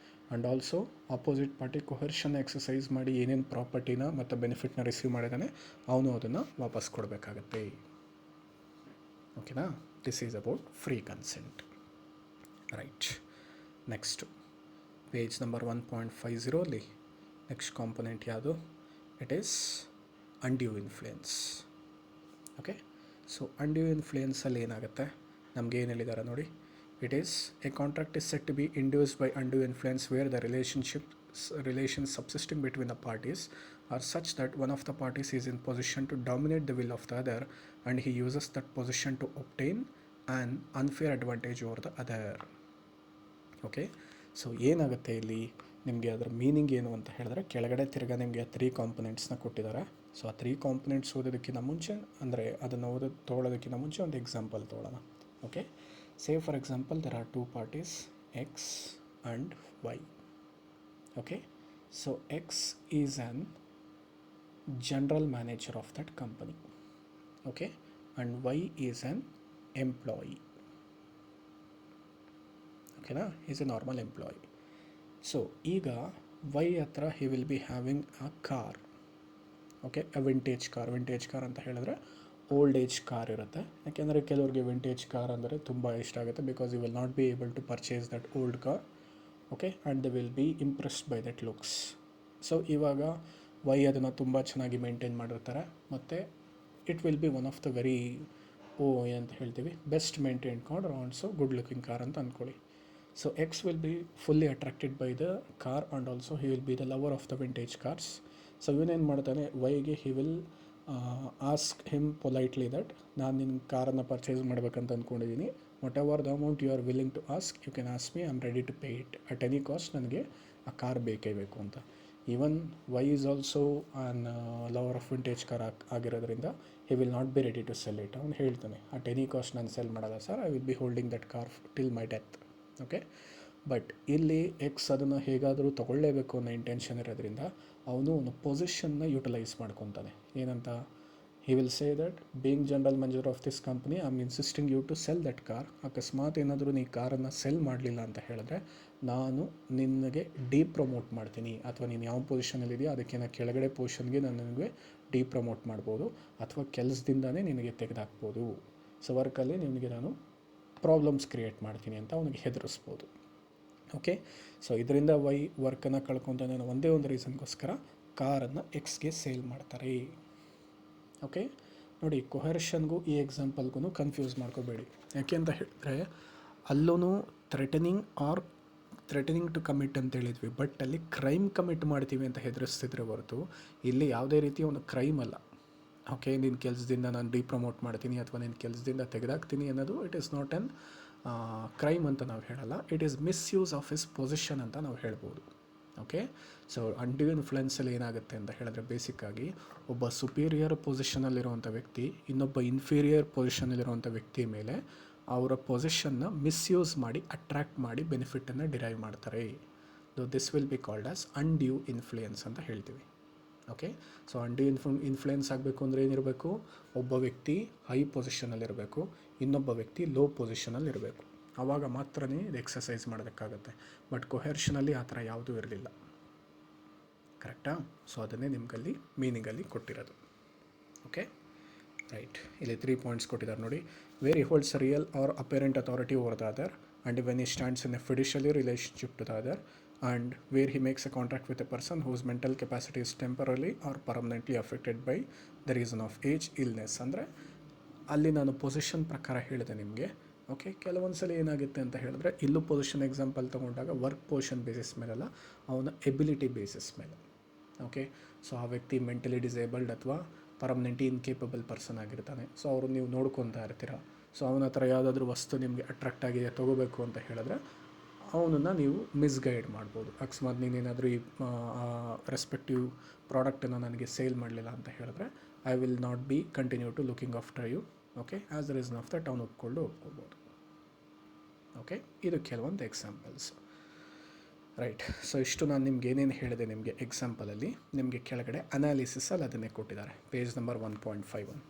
And also opposite party coercion exercise ಮಾಡಿ ಏನೇನು ಪ್ರಾಪರ್ಟಿನ ಮತ್ತು ಬೆನಿಫಿಟ್ನ ರಿಸೀವ್ ಮಾಡಿದ್ದಾನೆ ಅವನು ಅದನ್ನು ವಾಪಸ್ ಕೊಡಬೇಕಾಗತ್ತೆ. ಓಕೆನಾ. This is about free consent. Right. Next page number 1.50 next component ಯಾವುದು? It is undue influence. Okay. So undue ಇನ್ಫ್ಲುಯೆನ್ಸಲ್ಲಿ ಏನಾಗುತ್ತೆ, ನಮ್ಗೆ ಏನು ಹೇಳಿದ್ದಾರೆ ನೋಡಿ, It is a contract is said to be induced by undue influence where the relations subsisting between the parties are such that one of the parties is in position to dominate the will of the other and he uses that position to obtain an unfair advantage over the other. Okay, so ಏನಾಗುತ್ತೆ ಇಲ್ಲಿ ನಿಮಗೆ ಅದರ meaning ಏನು ಅಂತ ಹೇಳಿದ್ರೆ, ಕೆಳಗಡೆ ತಿರ್ಗಾ ನಿಮಗೆ 3 ಕಾಂಪೊನೆಂಟ್ಸ್ನ ಕೊಟ್ಟಿದ್ದಾರೆ. ಸೊ ಆ 3 ಕಾಂಪೊನೆಂಟ್ಸ್ ಓದೋದಕ್ಕಿಂತ ಮುಂಚೆ, ಅಂದರೆ ಅದನ್ನು ತೊಗೊಳೋದಕ್ಕಿಂತ ಮುಂಚೆ ಒಂದು ಎಕ್ಸಾಂಪಲ್ ತೊಗೊಳ್ಳೋಣ. Okay, say for example there are 2 parties X and Y. Okay, so X is an general manager of that company. Okay, and Y is an employee. Okay na, he is a normal employee. So ಈಗ Y ಹತ್ರ he will be having a car. Okay, a vintage car ಅಂತ ಹೇಳಿದ್ರೆ old age car ಇರುತ್ತೆ. ಯಾಕೆಂದರೆ ಕೆಲವ್ರಿಗೆ vintage car ಅಂದರೆ ತುಂಬ ಇಷ್ಟ ಆಗುತ್ತೆ, because you will not be able to purchase that old car. Okay, and they will be impressed by that looks. So ಇವಾಗ ವೈ ಅದನ್ನು ತುಂಬ ಚೆನ್ನಾಗಿ ಮೇಂಟೈನ್ ಮಾಡಿರ್ತಾರೆ, ಮತ್ತು it will be one of the very ಅಂತ ಹೇಳ್ತೀವಿ best maintain car, also good looking car ಅಂತ ಅಂದ್ಕೊಳ್ಳಿ. So X will be fully attracted by the car and also he will be the lover of the vintage cars. So ಇವನೇನು ಮಾಡ್ತಾನೆ, ವೈಗೆ he will ask him politely that ನಾನು ನಿನ್ನ ಕಾರನ್ನು purchase ಮಾಡ್ಬೇಕಂತ ಅಂದ್ಕೊಂಡಿದ್ದೀನಿ, whatever the amount you are willing to ask you can ask me, I am ready to pay it at any cost, ನನಗೆ ಆ ಕಾರ್ ಬೇಕೇ ಬೇಕು ಅಂತ. Even Y is also an lover of vintage car ಆಗಿರೋದ್ರಿಂದ he will not be ready to sell it. ಅವ್ನು ಹೇಳ್ತಾನೆ, at any cost ನಾನು cell ಮಾಡಲ್ಲ sir, I will be holding that car till my death. Okay, but ಇಲ್ಲಿ X ಅದನ್ನು ಹೇಗಾದರೂ ತೊಗೊಳ್ಳೇಬೇಕು ಅನ್ನೋ intention ಇರೋದ್ರಿಂದ ಅವನು ಒಂದು ಪೊಸಿಷನ್ನ ಯುಟಿಲೈಸ್ ಮಾಡ್ಕೊತಾನೆ. ಏನಂತ, he will say that being general manager of this company I am insisting you to sell that car. ಅಕಸ್ಮಾತ್ ಏನಾದರೂ ನೀ ಕಾರನ್ನು ಸೆಲ್ ಮಾಡಲಿಲ್ಲ ಅಂತ ಹೇಳಿದ್ರೆ ನಾನು ನಿನಗೆ ಪ್ರಮೋಟ್ ಮಾಡ್ತೀನಿ, ಅಥವಾ ನೀನು ಯಾವ ಪೊಸಿಷನಲ್ಲಿದೆಯೋ ಅದಕ್ಕಿಂತ ಕೆಳಗಡೆ ಪೊಸಿಷನ್ಗೆ ನಾನು ನಿನಗೆ ಪ್ರಮೋಟ್ ಮಾಡ್ಬೋದು, ಅಥವಾ ಕೆಲಸದಿಂದನೇ ನಿನಗೆ ತೆಗೆದುಹಾಕ್ಬೋದು. ಸೊ ವರ್ಕಲ್ಲಿ ನಿನಗೆ ನಾನು ಪ್ರಾಬ್ಲಮ್ಸ್ ಕ್ರಿಯೇಟ್ ಮಾಡ್ತೀನಿ ಅಂತ ಅವನಿಗೆ ಹೆದರಿಸ್ಬೋದು. ಓಕೆ, ಸೊ ಇದರಿಂದ ವೈ ವರ್ಕನ್ನು ಕಳ್ಕೊತಾನೆ ಅನ್ನೋ ಒಂದೇ ಒಂದು ರೀಸನ್ಗೋಸ್ಕರ ಕಾರನ್ನು ಎಕ್ಸ್ಗೆ ಸೇಲ್ ಮಾಡ್ತಾರೆ. ಓಕೆ, ನೋಡಿ, ಕೊಹರ್ಷನ್ಗೂ ಈ ಎಕ್ಸಾಂಪಲ್ಗೂ ಕನ್ಫ್ಯೂಸ್ ಮಾಡ್ಕೋಬೇಡಿ. ಯಾಕೆ ಅಂತ ಹೇಳಿದ್ರೆ ಅಲ್ಲೂ ಥ್ರೆಟನಿಂಗ್ ಟು ಕಮಿಟ್ ಅಂತ ಹೇಳಿದ್ವಿ, ಬಟ್ ಅಲ್ಲಿ ಕ್ರೈಮ್ ಕಮಿಟ್ ಮಾಡ್ತೀವಿ ಅಂತ ಹೆದರಿಸ್ತಿದ್ರೆ ಹೊರತು ಇಲ್ಲಿ ಯಾವುದೇ ರೀತಿ ಒಂದು ಕ್ರೈಮ್ ಅಲ್ಲ. ಓಕೆ, ನಿನ್ನ ಕೆಲಸದಿಂದ ನಾನು ಪ್ರಮೋಟ್ ಮಾಡ್ತೀನಿ ಅಥವಾ ನಿನ್ನ ಕೆಲಸದಿಂದ ತೆಗೆದಾಕ್ತೀನಿ ಅನ್ನೋದು it is not on crime ಅಂತ ನಾವು ಹೇಳಲ್ಲ, it is misuse of his position ಅಂತ ನಾವು ಹೇಳ್ಬೋದು. ಓಕೆ, ಸೊ ಅಂಡ್ಯೂ ಇನ್ಫ್ಲುಯೆನ್ಸಲ್ಲಿ ಏನಾಗುತ್ತೆ ಅಂತ ಹೇಳಿದ್ರೆ ಬೇಸಿಕ್ಕಾಗಿ ಒಬ್ಬ ಸುಪೀರಿಯರ್ ಪೊಸಿಷನಲ್ಲಿರುವಂಥ ವ್ಯಕ್ತಿ ಇನ್ನೊಬ್ಬ ಇನ್ಫೀರಿಯರ್ ಪೊಸಿಷನಲ್ಲಿರುವಂಥ ವ್ಯಕ್ತಿ ಮೇಲೆ ಅವರ ಪೊಸಿಷನ್ನ ಮಿಸ್ಯೂಸ್ ಮಾಡಿ ಅಟ್ರ್ಯಾಕ್ಟ್ ಮಾಡಿ ಬೆನಿಫಿಟನ್ನು ಡಿರೈವ್ ಮಾಡ್ತಾರೆ. This will be called as undue influence ಅಂತ ಹೇಳ್ತೀವಿ. ಓಕೆ, ಸೊ ಅಂಡ್ಯೂ ಇನ್ಫ್ಲುಯೆನ್ಸ್ ಆಗಬೇಕು ಅಂದರೆ ಏನಿರಬೇಕು, ಒಬ್ಬ ವ್ಯಕ್ತಿ ಹೈ ಪೊಸಿಷನಲ್ಲಿರಬೇಕು, ಇನ್ನೊಬ್ಬ ವ್ಯಕ್ತಿ ಲೋ ಪೊಸಿಷನಲ್ಲಿರಬೇಕು, ಆವಾಗ ಮಾತ್ರನೇ ಇದು ಎಕ್ಸಸೈಸ್ ಮಾಡೋದಕ್ಕಾಗತ್ತೆ. ಬಟ್ ಕೊಹೆರ್ಷನಲ್ಲಿ ಆ ಥರ ಯಾವುದೂ ಇರಲಿಲ್ಲ. ಕರೆಕ್ಟಾ? ಸೊ ಅದನ್ನೇ ನಿಮಗಲ್ಲಿ ಮೀನಿಂಗಲ್ಲಿ ಕೊಟ್ಟಿರೋದು. Okay, right. ಇಲ್ಲಿ 3 ಪಾಯಿಂಟ್ಸ್ ಕೊಟ್ಟಿದ್ದಾರೆ ನೋಡಿ. Where he holds real or apparent authority over the other and when he stands in a fiduciary relationship to the other and where he makes a contract with a person whose mental capacity is temporarily or permanently affected by the reason of age, illness. ಅಂದರೆ ಅಲ್ಲಿ ನಾನು position ಪ್ರಕಾರ ಹೇಳಿದೆ ನಿಮಗೆ. Okay, ಕೆಲವೊಂದು ಸಲ ಏನಾಗುತ್ತೆ ಅಂತ ಹೇಳಿದ್ರೆ ಇಲ್ಲೂ ಪೊಸಿಷನ್ ಎಕ್ಸಾಂಪಲ್ ತೊಗೊಂಡಾಗ ವರ್ಕ್ ಪೊಸಿಷನ್ ಬೇಸಿಸ್ ಮೇಲಲ್ಲ, ಅವನ ಎಬಿಲಿಟಿ ಬೇಸಿಸ್ ಮೇಲೆ. ಓಕೆ, ಸೊ ಆ ವ್ಯಕ್ತಿ ಮೆಂಟಲಿ ಡಿಸೇಬಲ್ಡ್ ಅಥವಾ ಪರ್ಮನೆಂಟ್ಲಿ ಇನ್ಕೇಪಬಲ್ ಪರ್ಸನ್ ಆಗಿರ್ತಾನೆ. ಸೊ ಅವರು ನೀವು ನೋಡ್ಕೊತಾ ಇರ್ತೀರ. ಸೊ ಅವನ ಹತ್ರ ಯಾವುದಾದ್ರೂ ವಸ್ತು ನಿಮಗೆ ಅಟ್ರಾಕ್ಟ್ ಆಗಿದೆ ತೊಗೋಬೇಕು ಅಂತ ಹೇಳಿದ್ರೆ ಅವನನ್ನು ನೀವು ಮಿಸ್ಗೈಡ್ ಮಾಡ್ಬೋದು. ಅಕಸ್ಮಾತ್ ನೀನೇನಾದರೂ ಈ ರೆಸ್ಪೆಕ್ಟಿವ್ ಪ್ರಾಡಕ್ಟನ್ನು ನನಗೆ ಸೇಲ್ ಮಾಡಲಿಲ್ಲ ಅಂತ ಹೇಳಿದ್ರೆ I will not be continue to looking after you. Okay, as the reason of that ಅವನು ಒಪ್ಕೊಳ್ಬೋದು. ಓಕೆ, ಇದು ಕೆಲವೊಂದು ಎಕ್ಸಾಂಪಲ್ಸ್. ರೈಟ್. ಸೊ ಇಷ್ಟು ನಾನು ನಿಮ್ಗೆ ಏನೇನು ಹೇಳಿದೆ ನಿಮಗೆ ಎಕ್ಸಾಂಪಲಲ್ಲಿ, ನಿಮಗೆ ಕೆಳಗಡೆ ಅನಾಲಿಸಿಸಲ್ಲಿ ಅದನ್ನೇ ಕೊಟ್ಟಿದ್ದಾರೆ. Page number 1.51.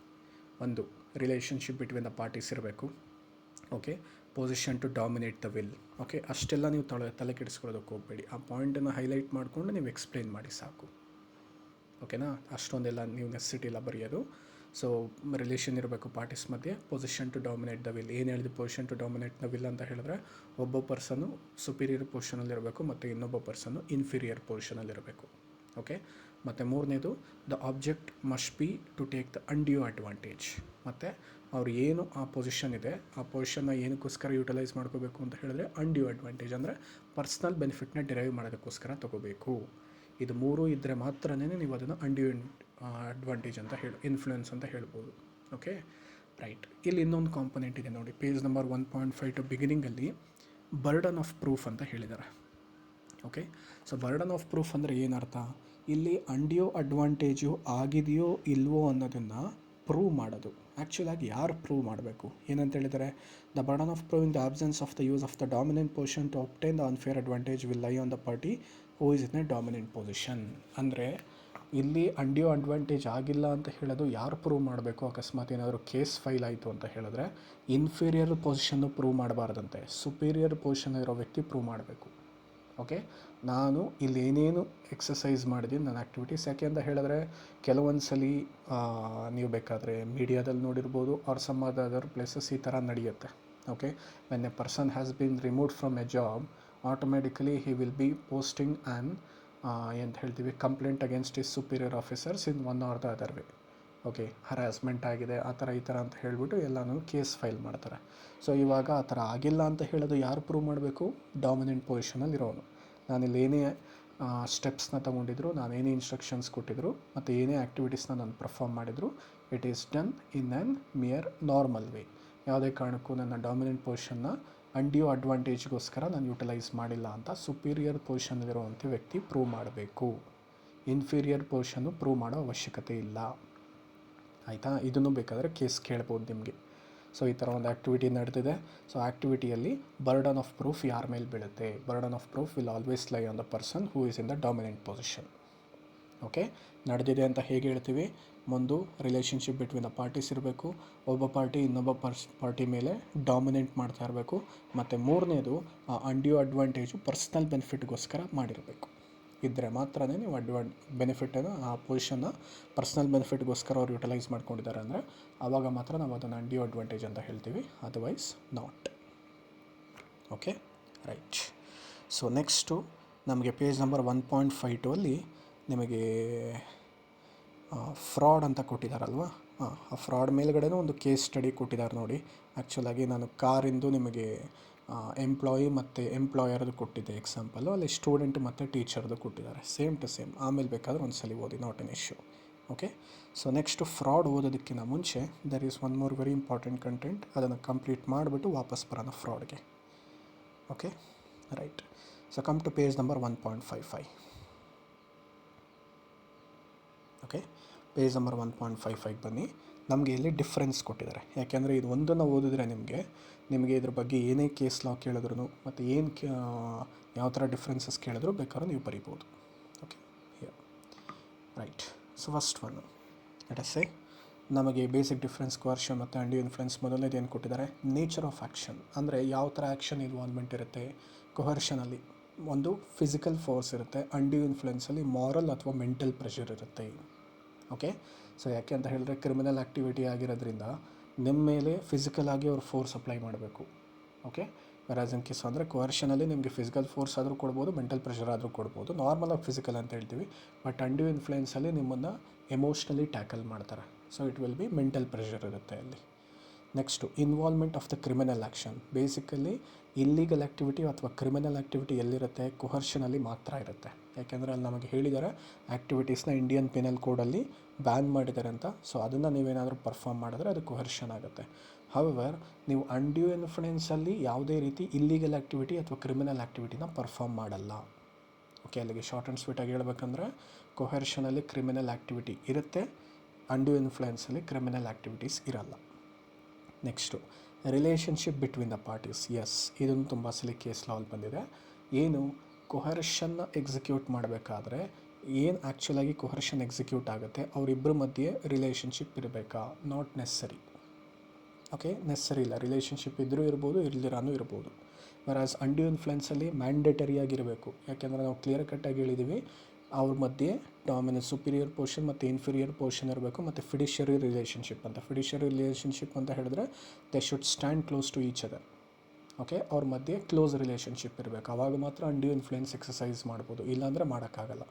ಒಂದು ರಿಲೇಷನ್ಶಿಪ್ ಬಿಟ್ವೀನ್ ದ ಪಾರ್ಟೀಸ್ ಇರಬೇಕು. Okay, position to dominate the will. Okay, ಅಷ್ಟೆಲ್ಲ ನೀವು ತಲೆ ಕೆಡಿಸ್ಕೊಳ್ಳೋದಕ್ಕೆ ಹೋಗಬೇಡಿ. ಆ ಪಾಯಿಂಟನ್ನು ಹೈಲೈಟ್ ಮಾಡಿಕೊಂಡು ನೀವು ಎಕ್ಸ್ಪ್ಲೇನ್ ಮಾಡಿ ಸಾಕು. ಓಕೆನಾ? ಅಷ್ಟೊಂದೆಲ್ಲ ನೀವು ನೆಸೆಸಿಟಿ ಇಲ್ಲ ಬರೆಯೋದು. ಸೊ ರಿಲೇಷನ್ ಇರಬೇಕು ಪಾರ್ಟೀಸ್ ಮಧ್ಯೆ. Position to dominate the will ಏನು ಹೇಳಿದೆ? Position to dominate the will ಅಂತ ಹೇಳಿದ್ರೆ ಒಬ್ಬ ಪರ್ಸನ್ನು ಸುಪೀರಿಯರ್ ಪೊಸಿಷನಲ್ಲಿರಬೇಕು ಮತ್ತು ಇನ್ನೊಬ್ಬ ಪರ್ಸನ್ನು ಇನ್ಫೀರಿಯರ್ ಪೊಸಿಷನಲ್ಲಿರಬೇಕು. ಓಕೆ, ಮತ್ತು ಮೂರನೇದು the object must be to take the undue advantage. ಮತ್ತು ಅವ್ರು ಏನು ಆ ಪೊಸಿಷನ್ ಇದೆ ಆ ಪೊಸಿಷನ್ನ ಏನಕ್ಕೋಸ್ಕರ ಯೂಟಿಲೈಸ್ ಮಾಡ್ಕೋಬೇಕು ಅಂತ ಹೇಳಿದ್ರೆ ಅನ್ಡ್ಯೂ ಅಡ್ವಾಂಟೇಜ್ ಅಂದರೆ ಪರ್ಸ್ನಲ್ ಬೆನಿಫಿಟ್ನ ಡಿರೈವ್ ಮಾಡೋದಕ್ಕೋಸ್ಕರ ತೊಗೋಬೇಕು. ಇದು ಮೂರೂ ಇದ್ದರೆ ಮಾತ್ರನೇ ನೀವು ಅದನ್ನು ಅನ್ಡ್ಯೂ ಅಡ್ವಾಂಟೇಜ್ ಅಂತ ಇನ್ಫ್ಲುಯೆನ್ಸ್ ಅಂತ ಹೇಳ್ಬೋದು. Okay right. ಇಲ್ಲಿ ಇನ್ನೊಂದು ಕಾಂಪೊನೆಂಟ್ ಇದೆ ನೋಡಿ, ಪೇಜ್ ನಂಬರ್ 1.5 ಬಿಗಿನಿಂಗಲ್ಲಿ ಬರ್ಡನ್ ಆಫ್ ಪ್ರೂಫ್ ಅಂತ ಹೇಳಿದ್ದಾರೆ. Okay, so burden of proof ಅಂದರೆ ಏನರ್ಥ? ಇಲ್ಲಿ ಅನ್ಡ್ಯೂ ಅಡ್ವಾಂಟೇಜು ಆಗಿದೆಯೋ ಇಲ್ವೋ ಅನ್ನೋದನ್ನು ಪ್ರೂವ್ ಮಾಡೋದು. ಆ್ಯಕ್ಚುಲಾಗಿ ಯಾರು ಪ್ರೂವ್ ಮಾಡಬೇಕು? ಏನಂತ ಹೇಳಿದರೆ, the burden of prove in the absence of the use of the dominant position to obtain the unfair advantage will lie on the party who is in a dominant position. ಅಂದರೆ ಇಲ್ಲಿ undue advantage ಆಗಿಲ್ಲ ಅಂತ ಹೇಳೋದು ಯಾರು prove ಮಾಡಬೇಕು? ಅಕಸ್ಮಾತ್ ಏನಾದರೂ case file ಆಯಿತು ಅಂತ ಹೇಳಿದ್ರೆ ಇನ್ಫೀರಿಯರ್ ಪೊಸಿಷನ್ನು ಪ್ರೂವ್ ಮಾಡಬಾರ್ದಂತೆ, ಸುಪೀರಿಯರ್ ಪೊಸಿಷನ್ ಇರೋ ವ್ಯಕ್ತಿ ಪ್ರೂವ್ ಮಾಡಬೇಕು. ಓಕೆ, ನಾನು ಇಲ್ಲಿ ಏನೇನು ಎಕ್ಸಸೈಸ್ ಮಾಡಿದ್ದೀನಿ ನನ್ನ ಆ್ಯಕ್ಟಿವಿಟೀಸ್. ಯಾಕೆ ಅಂತ ಹೇಳಿದ್ರೆ ಕೆಲವೊಂದು ಸಲ ನೀವು ಬೇಕಾದರೆ ಮೀಡಿಯಾದಲ್ಲಿ ನೋಡಿರ್ಬೋದು ಆರ್ ಸಮ್ ಅದರ್ ಪ್ಲೇಸಸ್ ಈ ಥರ ನಡೆಯುತ್ತೆ. Okay, when A person has been removed from A job automatically he will B posting an ಎಂತ ಹೇಳ್ತೀವಿ complaint against is superior officers in one are the other way. Okay, harassment ಆಗಿದೆ ಆ ಥರ ಈ ಥರ ಅಂತ ಹೇಳಿಬಿಟ್ಟು ಎಲ್ಲನೂ ಕೇಸ್ ಫೈಲ್ ಮಾಡ್ತಾರೆ. ಸೊ ಇವಾಗ ಆ ಥರ ಆಗಿಲ್ಲ ಅಂತ ಹೇಳೋದು ಯಾರು ಪ್ರೂವ್ ಮಾಡಬೇಕು? ಡಾಮಿನೆಂಟ್ ಪೊಸಿಷನಲ್ಲಿ ಇರೋನು. ನಾನಿಲ್ಲಿ ಏನೇ ಸ್ಟೆಪ್ಸ್ನ ತೊಗೊಂಡಿದ್ರು, ನಾನೇನೇ ಇನ್ಸ್ಟ್ರಕ್ಷನ್ಸ್ ಕೊಟ್ಟಿದ್ರು ಮತ್ತು ಏನೇ ಆ್ಯಕ್ಟಿವಿಟೀಸ್ನ ನಾನು ಪರ್ಫಾರ್ಮ್ ಮಾಡಿದ್ರು, it is done in an mere normal way. ಯಾವುದೇ ಕಾರಣಕ್ಕೂ ನನ್ನ ಡಾಮಿನೆಂಟ್ ಪೊಸಿಷನ್ನ ಅನ್ಡ್ಯೂ ಅಡ್ವಾಂಟೇಜ್ಗೋಸ್ಕರ ನಾನು ಯೂಟಿಲೈಸ್ ಮಾಡಿಲ್ಲ ಅಂತ ಸುಪೀರಿಯರ್ ಪೊಸಿಷನಲ್ಲಿರುವಂಥ ವ್ಯಕ್ತಿ ಪ್ರೂವ್ ಮಾಡಬೇಕು. ಇನ್ಫೀರಿಯರ್ ಪೊಸಿಷನ್ನು ಪ್ರೂವ್ ಮಾಡೋ ಅವಶ್ಯಕತೆ ಇಲ್ಲ. ಆಯಿತಾ? ಇದನ್ನು ಬೇಕಾದರೆ ಕೇಸ್ ಕೇಳ್ಬೋದು ನಿಮಗೆ. ಸೊ ಈ ಥರ ಒಂದು ಆ್ಯಕ್ಟಿವಿಟಿ ನಡೆದಿದೆ. ಸೊ ಆ್ಯಕ್ಟಿವಿಟಿಯಲ್ಲಿ ಬರ್ಡನ್ ಆಫ್ ಪ್ರೂಫ್ ಯಾರ ಮೇಲೆ ಬೀಳುತ್ತೆ? Burden of proof will always ಲೈ on the person who is in the dominant position. Okay, ನಡೆದಿದೆ ಅಂತ ಹೇಗೆ ಹೇಳ್ತೀವಿ? ಒಂದು ರಿಲೇಷನ್ಶಿಪ್ ಬಿಟ್ವೀನ್ ದ ಪಾರ್ಟೀಸ್ ಇರಬೇಕು, ಒಬ್ಬ ಪಾರ್ಟಿ ಇನ್ನೊಬ್ಬ ಪಾರ್ಟಿ ಮೇಲೆ ಡಾಮಿನೆಂಟ್ ಮಾಡ್ತಾ ಇರಬೇಕು, ಮತ್ತು ಮೂರನೇದು ಅನ್ಡ್ಯೂ ಅಡ್ವಾಂಟೇಜು ಪರ್ಸ್ನಲ್ ಬೆನಿಫಿಟ್ಗೋಸ್ಕರ ಮಾಡಿರಬೇಕು. ಇದ್ದರೆ ಮಾತ್ರನೇ ನೀವು ಬೆನಿಫಿಟನ್ನು ಆ ಪೊಸಿಷನ್ನ ಪರ್ಸ್ನಲ್ ಬೆನಿಫಿಟ್ಗೋಸ್ಕರ ಅವ್ರು ಯೂಟಿಲೈಸ್ ಮಾಡ್ಕೊಂಡಿದ್ದಾರೆ ಅಂದರೆ ಆವಾಗ ಮಾತ್ರ ನಾವು ಅದನ್ನು ಅನ್ಡ್ಯೂ ಅಡ್ವಾಂಟೇಜ್ ಅಂತ ಹೇಳ್ತೀವಿ, otherwise not. Okay right. So next ನಮಗೆ ಪೇಜ್ ನಂಬರ್ 1.52 ಅಲ್ಲಿ ನಿಮಗೆ ಫ್ರಾಡ್ ಅಂತ ಕೊಟ್ಟಿದ್ದಾರಲ್ವ, ಆ ಫ್ರಾಡ್ ಮೇಲ್ಗಡೆನೂ ಒಂದು ಕೇಸ್ ಸ್ಟಡಿ ಕೊಟ್ಟಿದ್ದಾರೆ ನೋಡಿ. ಆ್ಯಕ್ಚುಲಾಗಿ ನಾನು ಕಾರಿಂದು ನಿಮಗೆ ಎಂಪ್ಲಾಯಿ ಮತ್ತು ಎಂಪ್ಲಾಯರ್ದು ಕೊಟ್ಟಿದ್ದೆ ಎಕ್ಸಾಂಪಲು, ಅಲ್ಲಿ ಸ್ಟೂಡೆಂಟ್ ಮತ್ತು ಟೀಚರ್ದು ಕೊಟ್ಟಿದ್ದಾರೆ, ಸೇಮ್ ಟು ಸೇಮ್. ಆಮೇಲೆ ಬೇಕಾದ್ರೆ ಒಂದು ಸಲ ಓದಿ, not an issue. Okay, so next fraud ಓದೋದಕ್ಕಿಂತ ಮುಂಚೆ there is one more very important content. ಅದನ್ನು ಕಂಪ್ಲೀಟ್ ಮಾಡಿಬಿಟ್ಟು ವಾಪಸ್ ಬರೋಣ ಫ್ರಾಡ್ಗೆ. Okay right. So come to page number 1.55. Okay, page number 1.55 ಬನ್ನಿ. ನಮಗೆ ಇಲ್ಲಿ ಡಿಫ್ರೆನ್ಸ್ ಕೊಟ್ಟಿದ್ದಾರೆ. ಯಾಕೆಂದರೆ ಇದು ಒಂದನ್ನು ಓದಿದ್ರೆ ನಿಮಗೆ ಇದ್ರ ಬಗ್ಗೆ ಏನೇ ಕೇಸ್ ಲಾ ಕೇಳಿದ್ರು ಮತ್ತು ಏನು ಯಾವ ಥರ ಡಿಫ್ರೆನ್ಸಸ್ ಕೇಳಿದ್ರು ಬೇಕಾದ್ರೂ ನೀವು ಬರೀಬೋದು. Okay right. So first one let us say ನಮಗೆ ಬೇಸಿಕ್ ಡಿಫ್ರೆನ್ಸ್, ಕೋರ್ಷನ್ ಮತ್ತು ಅನ್ಡ್ಯೂ ಇನ್ಫ್ಲುಯೆನ್ಸ್. ಮೊದಲನೇದು ಏನು ಕೊಟ್ಟಿದ್ದಾರೆ? ನೇಚರ್ ಆಫ್ ಆ್ಯಕ್ಷನ್, ಅಂದರೆ ಯಾವ ಥರ ಆ್ಯಕ್ಷನ್ ಇನ್ವಾಲ್ವ್ಮೆಂಟ್ ಇರುತ್ತೆ. ಕೋಹರ್ಷನಲ್ಲಿ ಒಂದು ಫಿಸಿಕಲ್ ಫೋರ್ಸ್ ಇರುತ್ತೆ, ಅನ್ಡ್ಯೂ ಇನ್ಫ್ಲುಯೆನ್ಸಲ್ಲಿ ಮಾರಲ್ ಅಥವಾ ಮೆಂಟಲ್ ಪ್ರೆಷರ್ ಇರುತ್ತೆ. ಓಕೆ, ಸೊ ಯಾಕೆ ಅಂತ ಹೇಳಿದ್ರೆ ಕ್ರಿಮಿನಲ್ ಆ್ಯಕ್ಟಿವಿಟಿ ಆಗಿರೋದ್ರಿಂದ ನಿಮ್ಮ ಮೇಲೆ ಫಿಸಿಕಲ್ ಆಗಿ ಅವ್ರು ಫೋರ್ಸ್ ಅಪ್ಲೈ ಮಾಡಬೇಕು. ಓಕೆ, ವೆರಾಸ್ ಇನ್ ಕೇಸ್ ಅಂದರೆ ಕೋರ್ಷನಲ್ಲಿ ನಿಮಗೆ ಫಿಸಿಕಲ್ ಫೋರ್ಸ್ ಆದರೂ ಕೊಡ್ಬೋದು, ಮೆಂಟಲ್ ಪ್ರೆಷರ್ ಆದರೂ ಕೊಡ್ಬೋದು. ನಾರ್ಮಲಾಗಿ ಫಿಸಿಕಲ್ ಅಂತ ಹೇಳ್ತೀವಿ. ಬಟ್ ಅನ್ಡ್ಯೂ ಇನ್ಫ್ಲುಯೆನ್ಸಲ್ಲಿ ನಿಮ್ಮನ್ನು ಎಮೋಷ್ನಲಿ ಟ್ಯಾಕಲ್ ಮಾಡ್ತಾರೆ. So it will B mental pressure ಇರುತ್ತೆ ಅಲ್ಲಿ. Next involvement of the criminal action. Basically illegal activity ಅಥವಾ ಕ್ರಿಮಿನಲ್ ಆ್ಯಕ್ಟಿವಿಟಿ ಎಲ್ಲಿರುತ್ತೆ? ಕೋಹರ್ಷನಲ್ಲಿ ಮಾತ್ರ ಇರುತ್ತೆ. ಯಾಕೆಂದರೆ ಅಲ್ಲಿ ನಮಗೆ ಹೇಳಿದ್ದಾರೆ ಆ್ಯಕ್ಟಿವಿಟೀಸ್ನ ಇಂಡಿಯನ್ ಪೆನಲ್ ಕೋಡಲ್ಲಿ ಬ್ಯಾನ್ ಮಾಡಿದ್ದಾರೆ ಅಂತ. ಸೊ ಅದನ್ನು ನೀವೇನಾದರೂ ಪರ್ಫಾರ್ಮ್ ಮಾಡಿದ್ರೆ ಅದು ಕೋಹರ್ಷನ್ ಆಗುತ್ತೆ. ಹವೆವರ್ ನೀವು ಅನ್ಡ್ಯೂ ಇನ್ಫ್ಲುಯೆನ್ಸಲ್ಲಿ ಯಾವುದೇ ರೀತಿ ಇಲ್ಲೀಗಲ್ ಆ್ಯಕ್ಟಿವಿಟಿ ಅಥವಾ ಕ್ರಿಮಿನಲ್ ಆ್ಯಕ್ಟಿವಿಟಿನ ಪರ್ಫಾರ್ಮ್ ಮಾಡಲ್ಲ. ಓಕೆ, ಅಲ್ಲಿಗೆ ಶಾರ್ಟ್ ಆ್ಯಂಡ್ ಸ್ವೀಟಾಗಿ ಹೇಳ್ಬೇಕಂದ್ರೆ ಕೋಹರ್ಷನಲ್ಲಿ ಕ್ರಿಮಿನಲ್ ಆ್ಯಕ್ಟಿವಿಟಿ ಇರುತ್ತೆ, ಅನ್ಡ್ಯೂ ಇನ್ಫ್ಲುಯೆನ್ಸಲ್ಲಿ ಕ್ರಿಮಿನಲ್ ಆ್ಯಕ್ಟಿವಿಟೀಸ್ ಇರಲ್ಲ. Next relationship between the parties. Yes, ಇದನ್ನು ತುಂಬ ಸಲ ಕೇಸ್ ಲಾಲ್ ಬಂದಿದೆ. ಏನು ಕೊಹರ್ಷನ್ನ ಎಕ್ಸಿಕ್ಯೂಟ್ ಮಾಡಬೇಕಾದ್ರೆ ಏನು ಆ್ಯಕ್ಚುಲಾಗಿ ಕೊಹರ್ಷನ್ ಎಕ್ಸಿಕ್ಯೂಟ್ ಆಗುತ್ತೆ, ಅವರಿಬ್ಬರ ಮಧ್ಯೆ ರಿಲೇಷನ್ಶಿಪ್ ಇರಬೇಕಾ? Not necessary. ಓಕೆ, ನೆಸ್ಸರಿ ಇಲ್ಲ. ರಿಲೇಷನ್ಶಿಪ್ ಇದ್ದರೂ ಇರ್ಬೋದು, ಇಲ್ದಿರಾನೂ ಇರ್ಬೋದು. ವೆರಾಸ್ ಅನ್ಡ್ಯೂ ಇನ್ಫ್ಲುಯೆನ್ಸಲ್ಲಿ ಮ್ಯಾಂಡೇಟರಿಯಾಗಿರಬೇಕು. ಯಾಕೆಂದರೆ ನಾವು ಕ್ಲಿಯರ್ ಕಟ್ಟಾಗಿ ಹೇಳಿದ್ದೀವಿ ಅವ್ರ ಮಧ್ಯೆ ಡಾಮಿನೆಂಟ್ ಸುಪೀರಿಯರ್ ಪೊಸಿಷನ್ ಮತ್ತು ಇನ್ಫೀರಿಯರ್ ಪೊಸಿಷನ್ ಇರಬೇಕು, ಮತ್ತು ಫಿಡಿಷರಿ ರಿಲೇಷನ್ಶಿಪ್ ಅಂತ. ಫಿಡಿಷರಿ ರಿಲೇಷನ್ಶಿಪ್ ಅಂತ ಹೇಳಿದ್ರೆ they should stand close to each other. Okay, ಅವ್ರ ಮಧ್ಯೆ ಕ್ಲೋಸ್ ರಿಲೇಷನ್ಶಿಪ್ ಇರಬೇಕು. ಆವಾಗ ಮಾತ್ರ ಅನ್ಡ್ಯೂ ಇನ್ಫ್ಲುಯೆನ್ಸ್ ಎಕ್ಸಸೈಸ್ ಮಾಡ್ಬೋದು, ಇಲ್ಲಾಂದರೆ ಮಾಡೋಕ್ಕಾಗಲ್ಲ.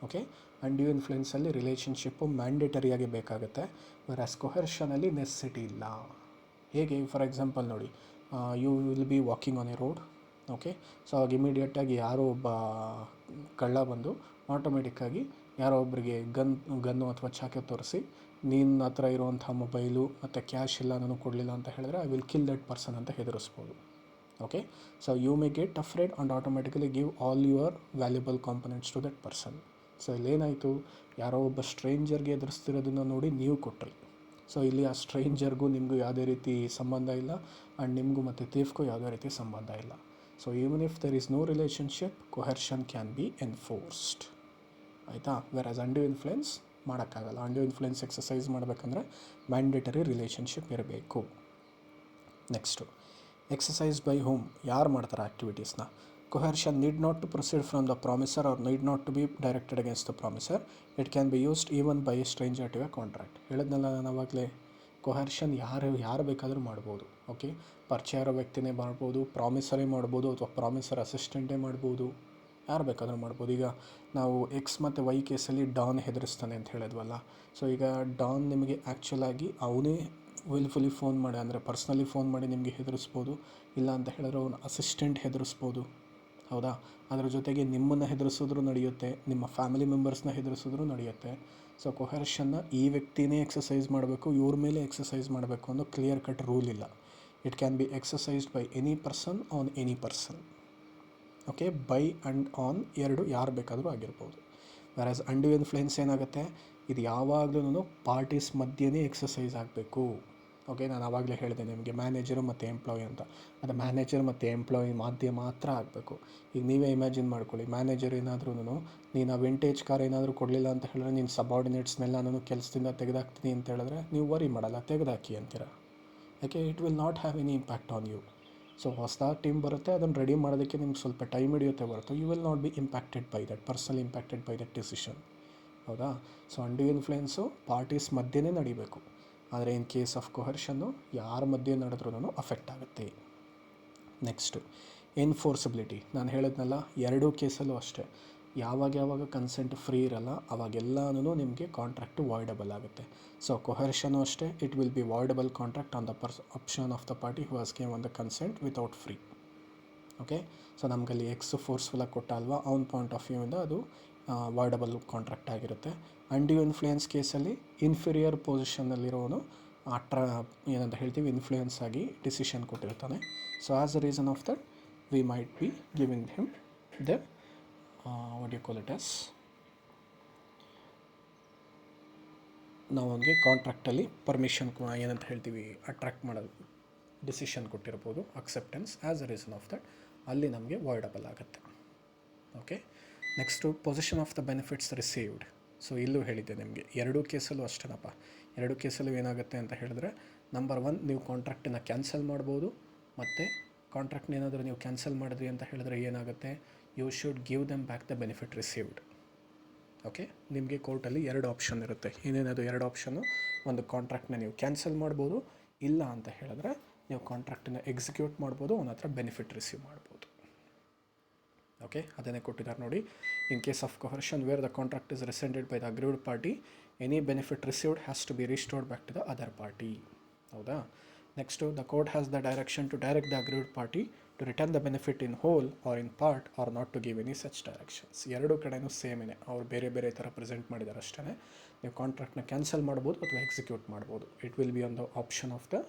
ಓಕೆ, ಅಂಡ್ಯೂ ಇನ್ಫ್ಲುಯೆನ್ಸಲ್ಲಿ ರಿಲೇಷನ್ಶಿಪ್ಪು ಮ್ಯಾಂಡೇಟರಿಯಾಗಿ ಬೇಕಾಗುತ್ತೆ, ವೆರಾಸ್ ಕೊಹರ್ಷನಲ್ಲಿ ನೆಸೆಸಿಟಿ ಇಲ್ಲ. ಹೇಗೆ? ಫಾರ್ ಎಕ್ಸಾಂಪಲ್ ನೋಡಿ, you will be walking on a road, okay. So ಅವಾಗ ಇಮಿಡಿಯೇಟಾಗಿ ಯಾರೋ ಒಬ್ಬ ಕಳ್ಳ ಬಂದು ಆಟೋಮೆಟಿಕ್ಕಾಗಿ ಯಾರೋ ಒಬ್ಬರಿಗೆ ಗನ್ನು ಅಥವಾ ಚಾಕೆ ತೋರಿಸಿ ನಿನ್ನ ಹತ್ರ ಇರುವಂಥ ಮೊಬೈಲು ಮತ್ತು ಕ್ಯಾಶ್ ಇಲ್ಲ ನಾನು ಕೊಡಲಿಲ್ಲ ಅಂತ ಹೇಳಿದ್ರೆ I will kill that person ಅಂತ ಹೆದರಿಸ್ಬೋದು. Okay, so you may get afraid and automatically give all your valuable components to that person. So ಇಲ್ಲೇನಾಯಿತು, ಯಾರೋ ಒಬ್ಬ ಸ್ಟ್ರೇಂಜರ್ಗೆ ಎದುರಿಸ್ತಿರೋದನ್ನು ನೋಡಿ ನೀವು ಕೊಟ್ರಿ. ಸೊ ಇಲ್ಲಿ ಆ ಸ್ಟ್ರೇಂಜರ್ಗೂ ನಿಮಗೂ ಯಾವುದೇ ರೀತಿ ಸಂಬಂಧ ಇಲ್ಲ, ಆ್ಯಂಡ್ ನಿಮಗೂ ಮತ್ತು ಥೀಫ್ಗೂ ಯಾವುದೇ ರೀತಿ ಸಂಬಂಧ ಇಲ್ಲ. So even if there is no relationship, coercion can be enforced. ಆಯಿತಾ? ವೆರಾಸ್ ಅಂಡ್ಯೂ ಇನ್ಫ್ಲುಯೆನ್ಸ್ ಮಾಡೋಕ್ಕಾಗಲ್ಲ. ಅಂಡ್ಯೂ ಇನ್ಫ್ಲುಯೆನ್ಸ್ ಎಕ್ಸಸೈಸ್ ಮಾಡಬೇಕಂದ್ರೆ ಮ್ಯಾಂಡೇಟರಿ ರಿಲೇಷನ್ಶಿಪ್ ಇರಬೇಕು. ನೆಕ್ಸ್ಟು, ಎಕ್ಸಸೈಸ್ ಬೈ ಹೋಮ್, ಯಾರು ಮಾಡ್ತಾರೆ ಆ್ಯಕ್ಟಿವಿಟೀಸ್ನ? Coercion need not to proceed from the promisor or need not to be directed against the promisor. It can be used even by a stranger to a contract. ಹೇಳಿದ್ನಲ್ಲ ನಾನು ಆವಾಗಲೇ, ಕೊಹರ್ಷನ್ ಯಾರು ಬೇಕಾದರೂ ಮಾಡ್ಬೋದು. Okay, ಪರಿಚಯ ಇರೋ ವ್ಯಕ್ತಿನೇ ಮಾಡ್ಬೋದು, ಪ್ರಾಮಿಸರೇ ಮಾಡ್ಬೋದು, ಅಥವಾ ಪ್ರಾಮಿಸರ್ ಅಸಿಸ್ಟೆಂಟೇ ಮಾಡ್ಬೋದು, ಯಾರು ಬೇಕಾದರೂ ಮಾಡ್ಬೋದು. ಈಗ ನಾವು ಎಕ್ಸ್ ಮತ್ತು ವೈ ಕೇಸಲ್ಲಿ ಡಾನ್ ಹೆದರಿಸ್ತಾನೆ ಅಂತ ಹೇಳಿದ್ವಲ್ಲ. ಸೊ ಈಗ ಡಾನ್ ನಿಮಗೆ ಆ್ಯಕ್ಚುಲಾಗಿ ಅವನೇ ವಿಲ್ಫುಲಿ ಫೋನ್ ಮಾಡಿ, ಅಂದರೆ ಪರ್ಸ್ನಲಿ ಫೋನ್ ಮಾಡಿ ನಿಮಗೆ ಹೆದರಿಸ್ಬೋದು. ಇಲ್ಲ ಅಂತ ಹೇಳಿದ್ರೆ ಅವನ ಅಸಿಸ್ಟೆಂಟ್ ಹೆದರಿಸ್ಬೋದು, ಹೌದಾ? ಅದರ ಜೊತೆಗೆ ನಿಮ್ಮನ್ನು ಹೆದರಿಸಿದ್ರೂ ನಡೆಯುತ್ತೆ, ನಿಮ್ಮ ಫ್ಯಾಮಿಲಿ ಮೆಂಬರ್ಸ್ನ ಹೆದರಿಸಿದ್ರೂ ನಡೆಯುತ್ತೆ. ಸೊ ಕೊಹರ್ಷನ್ನ ಈ ವ್ಯಕ್ತಿನೇ ಎಕ್ಸಸೈಸ್ ಮಾಡಬೇಕು, ಇವ್ರ ಮೇಲೆ ಎಕ್ಸಸೈಸ್ ಮಾಡಬೇಕು ಅನ್ನೋ ಕ್ಲಿಯರ್ ಕಟ್ ರೂಲ್ ಇಲ್ಲ. It can be exercised by any person on any person. Okay, by and on ಎರಡು ಯಾರು ಬೇಕಾದರೂ ಆಗಿರ್ಬೋದು. ವೆರಾಸ್ ಅಂಡ್ಯೂ ಇನ್ಫ್ಲುಯೆನ್ಸ್ ಏನಾಗುತ್ತೆ, ಇದು ಯಾವಾಗಲೂ ಪಾರ್ಟೀಸ್ ಮಧ್ಯೆನೇ ಎಕ್ಸಸೈಸ್ ಆಗಬೇಕು. ಓಕೆ, ನಾನು ಆವಾಗಲೇ ಹೇಳಿದೆ ನಿಮಗೆ ಮ್ಯಾನೇಜರು ಮತ್ತು ಎಂಪ್ಲಾಯಿ ಅಂತ. ಅದು ಮ್ಯಾನೇಜರ್ ಮತ್ತು ಎಂಪ್ಲಾಯಿ ಮಧ್ಯೆ ಮಾತ್ರ ಆಗಬೇಕು. ಈಗ ನೀವೇ ಇಮ್ಯಾಜಿನ್ ಮಾಡ್ಕೊಳ್ಳಿ, ಮ್ಯಾನೇಜರ್ ಏನಾದ್ರೂ ನೀನು ಆ ವಿಂಟೇಜ್ ಕಾರ್ ಏನಾದರೂ ಕೊಡಲಿಲ್ಲ ಅಂತ ಹೇಳಿದ್ರೆ ನೀನು ಸಬಾರ್ಡಿನೇಟ್ಸ್ನೆಲ್ಲನೂ ಕೆಲಸದಿಂದ ತೆಗೆದಾಕ್ತೀನಿ ಅಂತ ಹೇಳಿದ್ರೆ ನೀವು ವರಿ ಮಾಡಲ್ಲ, ತೆಗೆದಾಕಿ ಅಂತೀರ. ಯಾಕೆ? It will not have any impact on you. So ಹೊಸ ಟೀಮ್ ಬರುತ್ತೆ, ಅದನ್ನು ರೆಡಿ ಮಾಡೋದಕ್ಕೆ ನಿಮ್ಗೆ ಸ್ವಲ್ಪ ಟೈಮ್ ಹಿಡಿಯುತ್ತೆ ಹೊರತು you will not be impacted by that, personally impacted by that decision, ಹೌದಾ? ಸೊ ಅಂಡ್ಯೂ ಇನ್ಫ್ಲುಯೆನ್ಸು ಪಾರ್ಟೀಸ್ ಮಧ್ಯೆನೇ ನಡಿಬೇಕು. ಆದರೆ ಇನ್ ಕೇಸ್ ಆಫ್ ಕೊಹರ್ಷನ್ನು ಯಾರ ಮಧ್ಯೆ ನಡೆದ್ರೂ ಅಫೆಕ್ಟ್ ಆಗುತ್ತೆ. ನೆಕ್ಸ್ಟು, ಎನ್ಫೋರ್ಸಬಿಲಿಟಿ. ನಾನು ಹೇಳಿದ್ನಲ್ಲ, ಎರಡೂ ಕೇಸಲ್ಲೂ ಅಷ್ಟೇ, ಯಾವಾಗ ಕನ್ಸೆಂಟ್ ಫ್ರೀ ಇರಲ್ಲ ಅವಾಗೆಲ್ಲನೂ ನಿಮಗೆ ಕಾಂಟ್ರಾಕ್ಟು ವಾಯ್ಡಬಲ್ ಆಗುತ್ತೆ. ಸೊ ಕೊಹರ್ಷನು ಅಷ್ಟೇ, it will be voidable contract on the option of the party who has given the consent without free. Okay, so ನಮಗಲ್ಲಿ ಎಕ್ಸ್ ಫೋರ್ಸ್ಫುಲ್ಲಾಗಿ ಕೊಟ್ಟ ಅಲ್ವಾ, ಅವನ ಪಾಯಿಂಟ್ ಆಫ್ ವ್ಯೂಯಿಂದ ಅದು ವಾಯ್ಡಬಲ್ ಕಾಂಟ್ರಾಕ್ಟ್ ಆಗಿರುತ್ತೆ. ಅಂಡ್ಯೂ ಇನ್ಫ್ಲುಯೆನ್ಸ್ ಕೇಸಲ್ಲಿ ಇನ್ಫೀರಿಯರ್ ಪೊಸಿಷನ್ನಲ್ಲಿರೋನು ಏನಂತ ಹೇಳ್ತೀವಿ, ಇನ್ಫ್ಲುಯೆನ್ಸ್ ಆಗಿ ಡಿಸಿಷನ್ ಕೊಟ್ಟಿರ್ತಾನೆ. So as a reason of that we might be giving him the what you call it as, ನಾವು ಅವನಿಗೆ ಕಾಂಟ್ರಾಕ್ಟಲ್ಲಿ ಪರ್ಮಿಷನ್ ಏನಂತ ಹೇಳ್ತೀವಿ, ಅಟ್ರಾಕ್ಟ್ ಮಾಡೋದು ಡಿಸಿಷನ್ ಕೊಟ್ಟಿರ್ಬೋದು, acceptance. As a reason of that ಅಲ್ಲಿ ನಮಗೆ ವಾಯ್ಡಬಲ್ ಆಗುತ್ತೆ. Okay, next position of the benefits received. So ಇಲ್ಲೂ ಹೇಳಿದ್ದೆ ನಿಮಗೆ, ಎರಡೂ ಕೇಸಲ್ಲೂ ಅಷ್ಟೇನಪ್ಪ, ಎರಡೂ ಕೇಸಲ್ಲೂ ಏನಾಗುತ್ತೆ ಅಂತ ಹೇಳಿದ್ರೆ, ನಂಬರ್ 1, ನೀವು ಕಾಂಟ್ರಾಕ್ಟನ್ನು ಕ್ಯಾನ್ಸಲ್ ಮಾಡ್ಬೋದು, ಮತ್ತು ಕಾಂಟ್ರಾಕ್ಟ್ನ ಏನಾದರೂ ನೀವು ಕ್ಯಾನ್ಸಲ್ ಮಾಡಿದ್ರಿ ಅಂತ ಹೇಳಿದ್ರೆ ಏನಾಗುತ್ತೆ, you should give them back the benefit received. Okay, ನಿಮಗೆ ಕೋರ್ಟಲ್ಲಿ 2 ಆಪ್ಷನ್ ಇರುತ್ತೆ. ಏನೇನದು 2 ಆಪ್ಷನ್ನು? ಒಂದು, ಕಾಂಟ್ರಾಕ್ಟ್ನ ನೀವು ಕ್ಯಾನ್ಸಲ್ ಮಾಡ್ಬೋದು, ಇಲ್ಲ ಅಂತ ಹೇಳಿದ್ರೆ ನೀವು ಕಾಂಟ್ರಾಕ್ಟನ್ನು ಎಕ್ಸಿಕ್ಯೂಟ್ ಮಾಡ್ಬೋದು, ಅವನ ಹತ್ರ ಬೆನಿಫಿಟ್ ರಿಸೀವ್ ಮಾಡ್ಬೋದು. ಓಕೆ, ಅದನ್ನೇ ಕೊಟ್ಟಿದ್ದಾರೆ ನೋಡಿ. In case of coercion where the contract is rescinded by the aggrieved party, any benefit received has to be restored back to the other party. ಹೌದಾ? Next, the court has the direction to direct the aggrieved party to return the benefit in whole or in part or not to give any such directions. ಎರಡೂ ಕಡೆಯೂ ಸೇಮೇನೆ, ಅವ್ರು ಬೇರೆ ಥರ present ಮಾಡಿದ್ದಾರೆ ಅಷ್ಟೇ. ನೀವು ಕಾಂಟ್ರಾಕ್ಟ್ನ cancel ಮಾಡ್ಬೋದು ಅಥವಾ ಎಕ್ಸಿಕ್ಯೂಟ್ ಮಾಡ್ಬೋದು. It will B on the option of the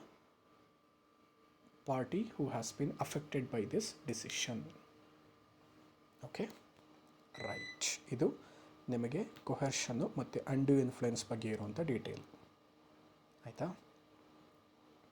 party who has been affected by this decision. Okay, right. ಇದು ನಿಮಗೆ ಕೊಹರ್ಷನ್ನು ಮತ್ತು ಅಂಡ್ಯೂ ಇನ್ಫ್ಲುಯೆನ್ಸ್ ಬಗ್ಗೆ ಇರುವಂಥ ಡೀಟೇಲ್. ಆಯಿತಾ?